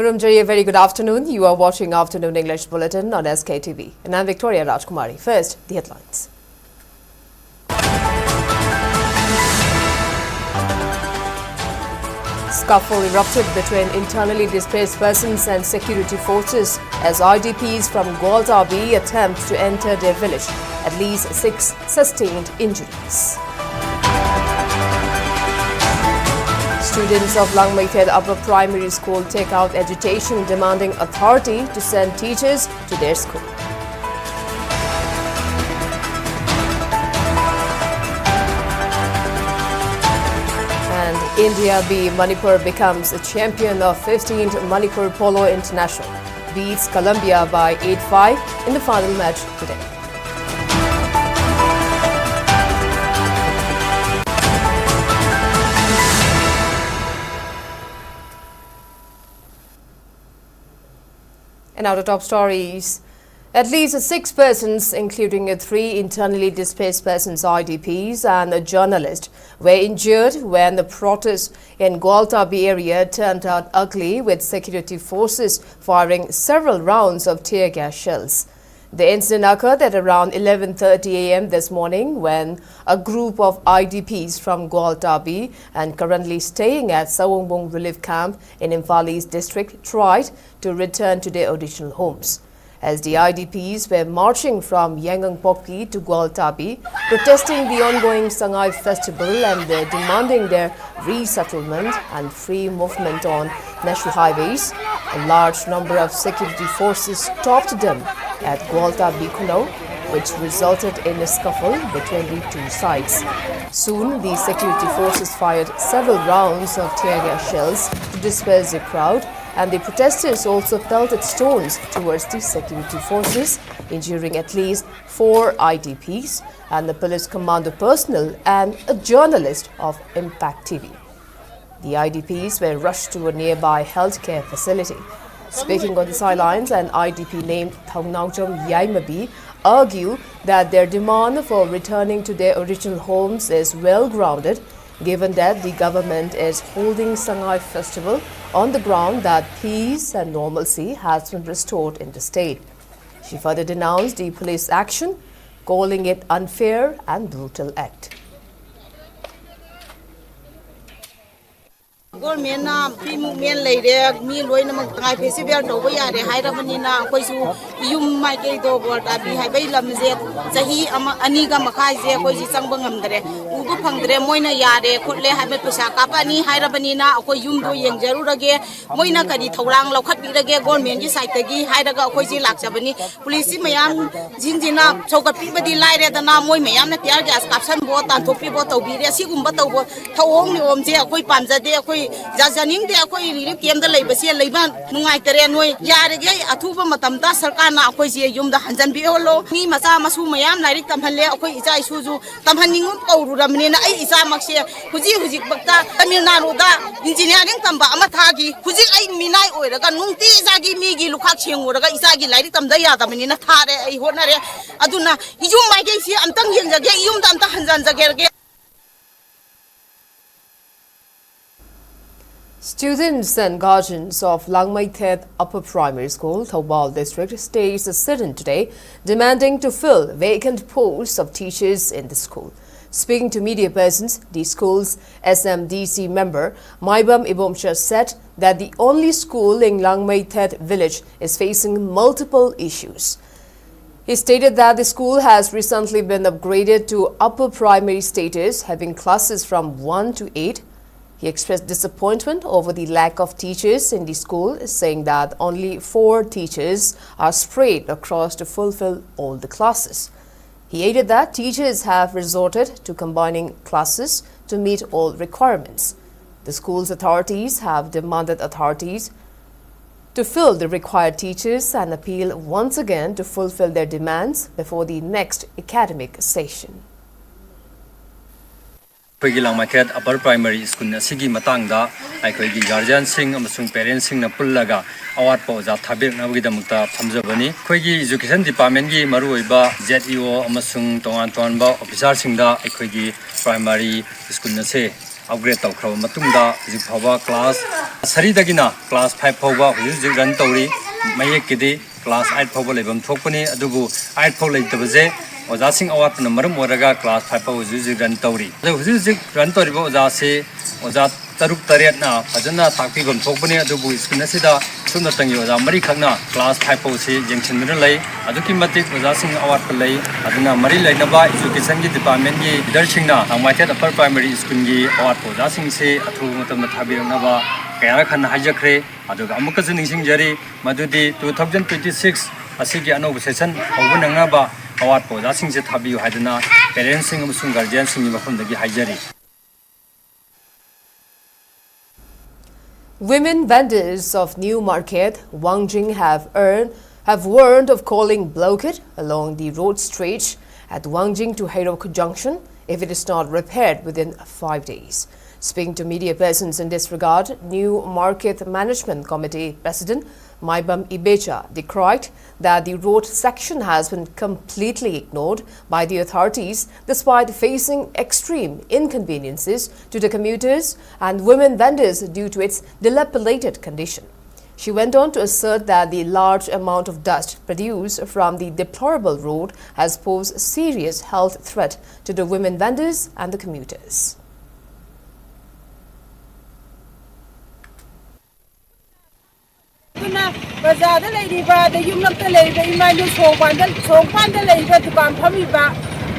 Kurumjari, a very good afternoon. You are watching Afternoon English Bulletin on Sktv'S. And I'm Victoria Rajkumari. First, the headlines. Scuffle erupted between internally displaced persons and security forces as IDPs from Gwaltabi attempt to enter their village. At least 6 sustained injuries. Students of Langmaited Upper Primary School take out agitation demanding authority to send teachers to their school. And India B. Manipur becomes a champion of 15th Manipur Polo International. Beats Colombia by 8-5 in the final match today. And now the top stories. At least 6 persons, including 3 internally displaced persons IDPs and a journalist, were injured when the protests in Gwaltabi area turned out ugly, with security forces firing several rounds of tear gas shells. The incident occurred at around 11:30 a.m. this morning when a group of IDPs from Gwaltabi and currently staying at Sawungbong Relief Camp in Imphal district tried to return to their original homes. As the IDPs were marching from Yangon to Gwaltabi, protesting the ongoing Sangai festival and demanding their resettlement and free movement on national highways, a large number of security forces stopped them at Gwaltabi, which resulted in a scuffle between the 2 sides. Soon, the security forces fired several rounds of tear gas shells to disperse the crowd, and the protesters also pelted stones towards the security forces, injuring at least 4 IDPs and the police commando personnel and a journalist of Impact TV. The IDPs were rushed to a nearby healthcare facility. Speaking on the sidelines, an IDP named Thongnaucham Yaimabi argued that their demand for returning to their original homes is well grounded, given that the government is holding Sangai festival on the ground that peace and normalcy has been restored in the state. She further denounced the police action, calling it unfair and brutal act. Government na free movement later me loina mag tangai festival to boy are haira manina koi su yum mai ke do Gwaltabi hai bai lam je chahi ani ga makhai je koi ji changbang am dare ubu phangdre moina yare khotle ha me pesa ka pani haira manina koi yum do yeng jaru rage moina kadi thorang lokhat bi rage government ji side gi haira ga koi ji lak chabani police mayam jinjina chokat pi badi laire da na moi mayam na tiar gas caption bo tan thok pi bo to bi re si gum ba to bo thawong ni om je koi pamja de koi Jajaning de koi relief camp da lei basi leiba nungai tere noi yarege athuba matamda sarkar na koi je yum da hanjan bi holo ni macha masu mayam lairik tamhalle koi icha isuju tamhaningum kauru ramne na ai icha makse huji bakta Tamil Nadu da engineering tamba ama thagi huji ai minai oiraga nungti jagi mi gi lukhak chenguraga icha gi lairik tamda ya damani na thare ai honare aduna yum mai ge si amtang yeng jage yum da amta hanjan jage. Students and guardians of Langmaited Upper Primary School, Thobal District, staged a sit-in today, demanding to fill vacant posts of teachers in the school. Speaking to media persons, the school's SMDC member, Maibam Ibomcha, said that the only school in Langmaited village is facing multiple issues. He stated that the school has recently been upgraded to upper primary status, having classes from 1 to 8. He expressed disappointment over the lack of teachers in the school, saying that only 4 teachers are spread across to fulfill all the classes. He added that teachers have resorted to combining classes to meet all requirements. The school's authorities have demanded authorities to fill the required teachers and appeal once again to fulfill their demands before the next academic session. Langmaited Upper Primary School na sigi matangda ai khoi gi guardian sing amasung parents sing na pullaga award po ja thabek na gi damukta thamjabani khoi gi education department gi maru oiba ZEO amasung tongan ba officer sing da ai khoi gi primary school na se upgrade tawkhraw matungda hujik phawa class sari dagina class 5 phawa hujik run tawri mayek kidi class 8 phawa lebam thokpani adubu 8 phaw leitabaje oja sing awat na maram oraga class 5 phaw hujik run tawri hujik run tawri ba oja se oja taruk tariat na phajana takpi bam thokpani adubu school asida sumna tangi oja mari khakna class 5 phaw se jengchinna lei aduki matik oja sing awat lei aduna mari lainaba education gi department gi leader singna hangmaitet upper primary school gi awat oja sing se athu matam thabirna ba kaya khan hajakre aduga amuka jining jari madudi 2026 asigi anob session hobunanga ba awat oja sing se thabiu haidana parents sing amusung guardian sing gi mafamdagi hajari. Women vendors of New Market, Wangjing have warned of calling blockade along the road stretch at Wangjing to Hairok Junction if it is not repaired within 5 days. Speaking to media persons in this regard, New Market Management Committee President Maibam Ibecha decried that the road section has been completely ignored by the authorities despite facing extreme inconveniences to the commuters and women vendors due to its dilapidated condition. She went on to assert that the large amount of dust produced from the deplorable road has posed serious health threat to the women vendors and the commuters. Bazada lady ba the yumlak the lady imanu so panda lady ba dukan phami ba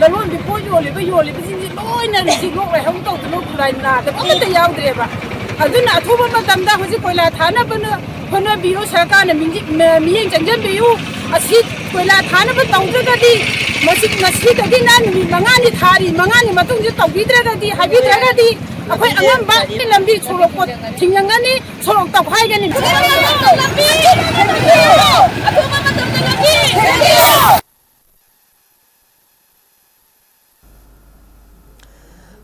lalon bi po yoli bi jing loi na ri lo re hom to lo kulai na da ko ta yaw dre ba aduna athuba matam da hoji koila thana bana phona biro sarkar na miyeng janjan biu asi koila thana ba tawdra ga di masik nasi da di nan mi mangani thari mangani matung ji tawbi dra ga di habi dra ga di akhoi angam ba lambi choro ko thingyangani chorok ta phai gani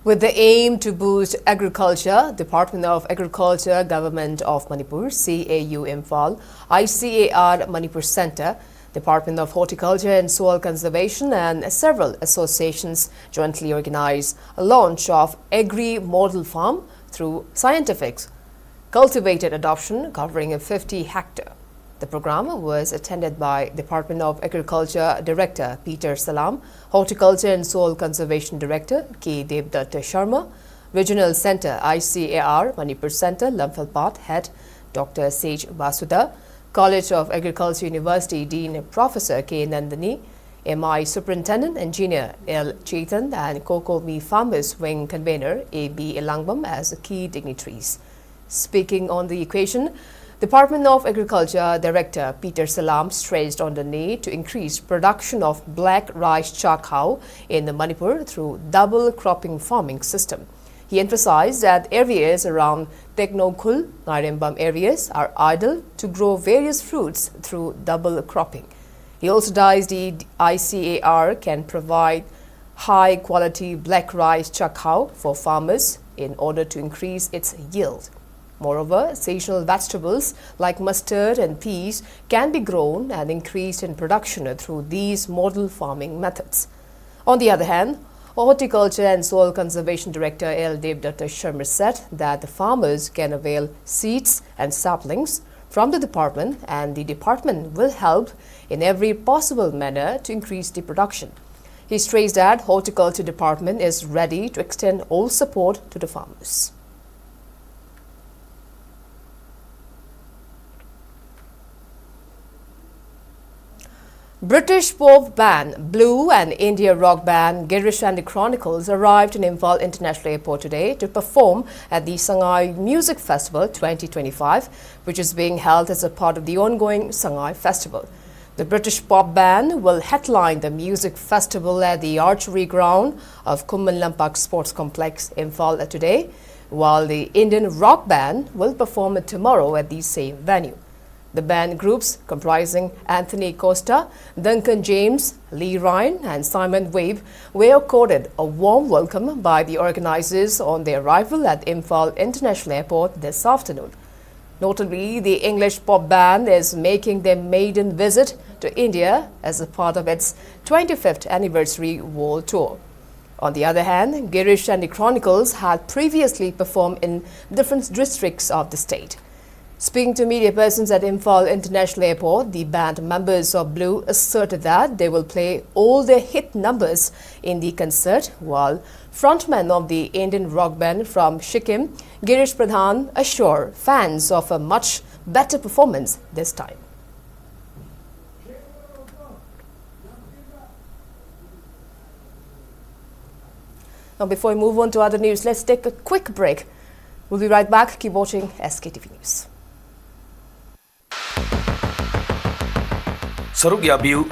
With the aim to boost agriculture, Department of Agriculture, Government of Manipur, CAU Imphal, ICAR Manipur Center, Department of Horticulture and Soil Conservation and several associations jointly organized a launch of Agri Model Farm through scientific cultivated adoption covering a 50 hectare. The program was attended by Department of Agriculture Director Peter Salam, Horticulture and Soil Conservation Director K. Devdutt Sharma, Regional Center ICAR Manipur Center Lamphal Head Dr. Sage Basuda, College of Agriculture University Dean Professor K. Nandani, MI Superintendent Engineer L. Chetan and Cocoa Me Farmers Wing Convener A.B. Elangbam as key dignitaries. Speaking on the occasion, Department of Agriculture Director Peter Salam stressed on the need to increase production of black rice charcoal in Manipur through double cropping farming system. He emphasized that areas around Teknokul, Narembam areas are ideal to grow various fruits through double cropping. He also advised the ICAR can provide high quality black rice charcoal for farmers in order to increase its yield. Moreover, seasonal vegetables like mustard and peas can be grown and increased in production through these model farming methods. On the other hand, Horticulture and Soil Conservation Director L. Devdutt Sharma said that the farmers can avail seeds and saplings from the department and the department will help in every possible manner to increase the production. He stressed that Horticulture Department is ready to extend all support to the farmers. British pop band Blue and India rock band Girish and the Chronicles arrived in Imphal International Airport today to perform at the Sangai Music Festival 2025, which is being held as a part of the ongoing Sangai Festival. The British pop band will headline the music festival at the archery ground of Kumman Lampak Sports Complex, Imphal today, while the Indian rock band will perform tomorrow at the same venue. The band groups comprising Anthony Costa, Duncan James, Lee Ryan and Simon Wave were accorded a warm welcome by the organizers on their arrival at Imphal International Airport this afternoon. Notably, the English pop band is making their maiden visit to India as a part of its 25th anniversary world tour. On the other hand, Girish and the Chronicles had previously performed in different districts of the state. Speaking to media persons at Imphal International Airport, the band members of Blue asserted that they will play all their hit numbers in the concert, while frontman of the Indian rock band from Sikkim, Girish Pradhan, assured fans of a much better performance this time. Now, before we move on to other news, let's take a quick break. We'll be right back. Keep watching SKTV News. Saruk yabiu.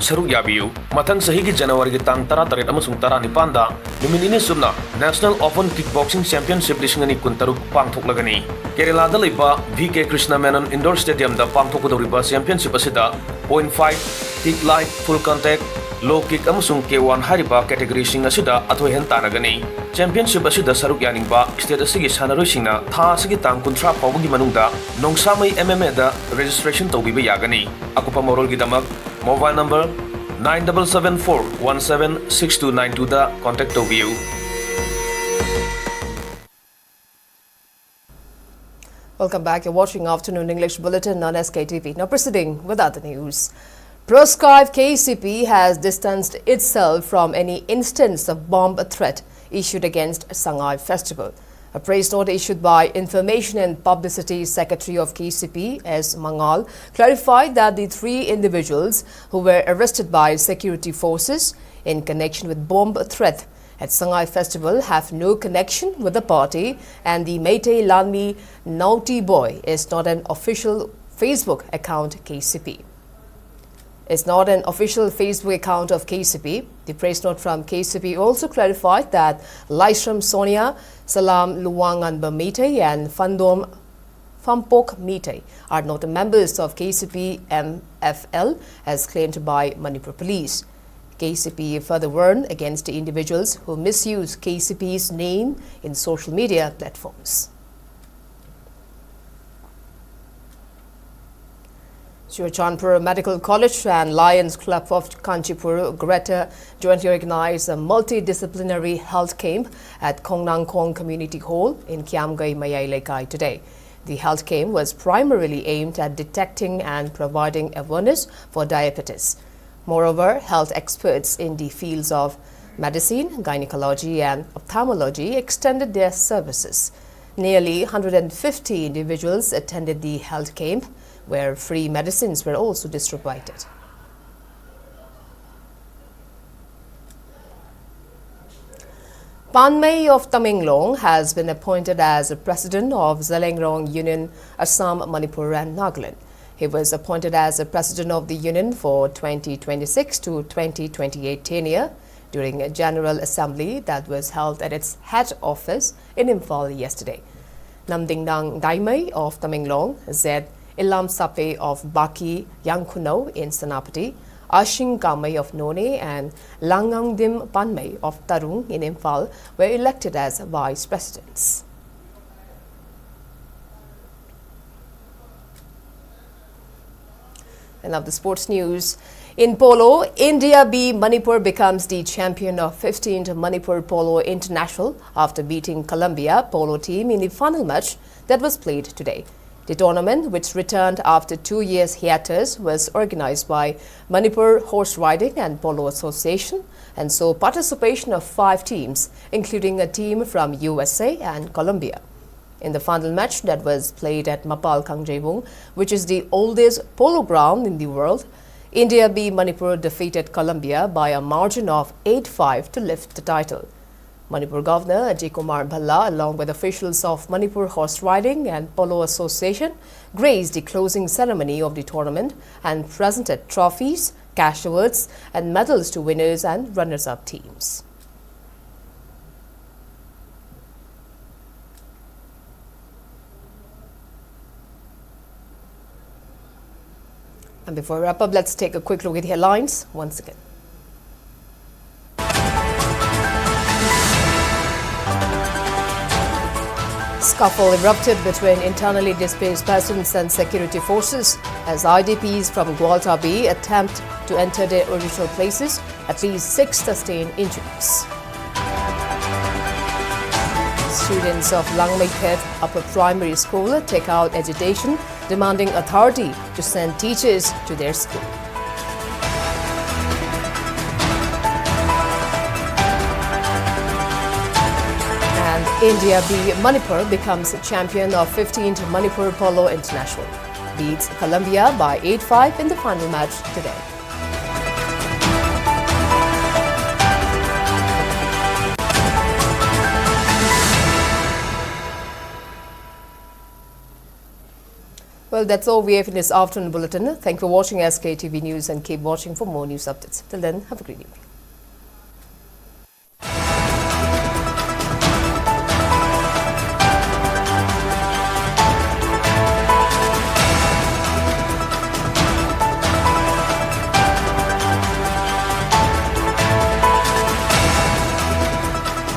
Matang sahigi January ki tang tara tarit amasung tara nipanda, numinini sumna National Open Kickboxing Championship lisingani kuntaruk pangthok lagani. Kerala da leiba VK Krishna Menon Indoor Stadium da pangthok doriba championship asida point fight, kick light, full contact, low kick amasung K1 hariba category sing asida athoi hen tanagani. Championship asida saruk yaningba state asigi sanaroi singna tha asigi tang kuntra pawgi manungda nongsamai MMA da registration tawbiba yagani. Akupa morol gi damak mobile number 9774176292 da contact of you. Welcome back. You're watching Afternoon English Bulletin on SKTV. Now proceeding with other news. Proscribed KCP has distanced itself from any instance of bomb threat issued against Sangay Festival. A praise note issued by Information and Publicity Secretary of KCP, S. Mangal, clarified that the 3 individuals who were arrested by security forces in connection with bomb threat at Sangay Festival have no connection with the party, and the Meitei Lanmi Naughty Boy is not an official Facebook account KCP. It's not an official Facebook account of KCP. The press note from KCP also clarified that Laisram Sonia, Salam Luwangan Meitei and Fandom Fampok Meitei are not members of KCP MFL as claimed by Manipur police. KCP further warned against the individuals who misuse KCP's name in social media platforms. Churachandpur Medical College and Lions Club of Kanchipur, Greta, jointly organized a multidisciplinary health camp at Kongnangkong Community Hall in Kiamgai Mayai Lekai today. The health camp was primarily aimed at detecting and providing awareness for diabetes. Moreover, health experts in the fields of medicine, gynecology and ophthalmology extended their services. Nearly 150 individuals attended the health camp, where free medicines were also distributed. Panmei of Tamenglong has been appointed as the president of Zeliang Union, Assam, Manipur and Nagaland. He was appointed as the president of the union for 2026 to 2028 tenure during a General Assembly that was held at its head office in Imphal yesterday. Namdingdang Daimei of Tamenglong, Z. Ilam Sape of Baki Yangkuno in Senapati, Ashing Kamei of None and Langangdim Panmei of Tarung in Imphal were elected as vice presidents. And now the sports news. In polo, India B Manipur becomes the champion of 15th Manipur Polo International after beating Colombia polo team in the final match that was played today. The tournament, which returned after 2 years hiatus, was organized by Manipur Horse Riding and Polo Association and saw participation of 5 teams, including a team from USA and Colombia. In the final match that was played at Mapal Kangjebung, which is the oldest polo ground in the world, India B Manipur defeated Colombia by a margin of 8-5 to lift the title. Manipur Governor Ajay Kumar Bhalla, along with officials of Manipur Horse Riding and Polo Association, graced the closing ceremony of the tournament and presented trophies, cash awards and medals to winners and runners-up teams. And before we wrap up, let's take a quick look at the headlines once again. Scuffle erupted between internally displaced persons and security forces as IDPs from Gwaltabi attempt to enter their original places. At least 6 sustained injuries. students of Langmeiket Upper Primary School take out agitation demanding authority to send teachers to their school. And India v Manipur becomes champion of 15th Manipur Polo International. Beats Colombia by 8-5 in the final match today. Well, that's all we have in this afternoon bulletin. Thank you for watching SKTV News and keep watching for more news updates. Till then, have a great evening.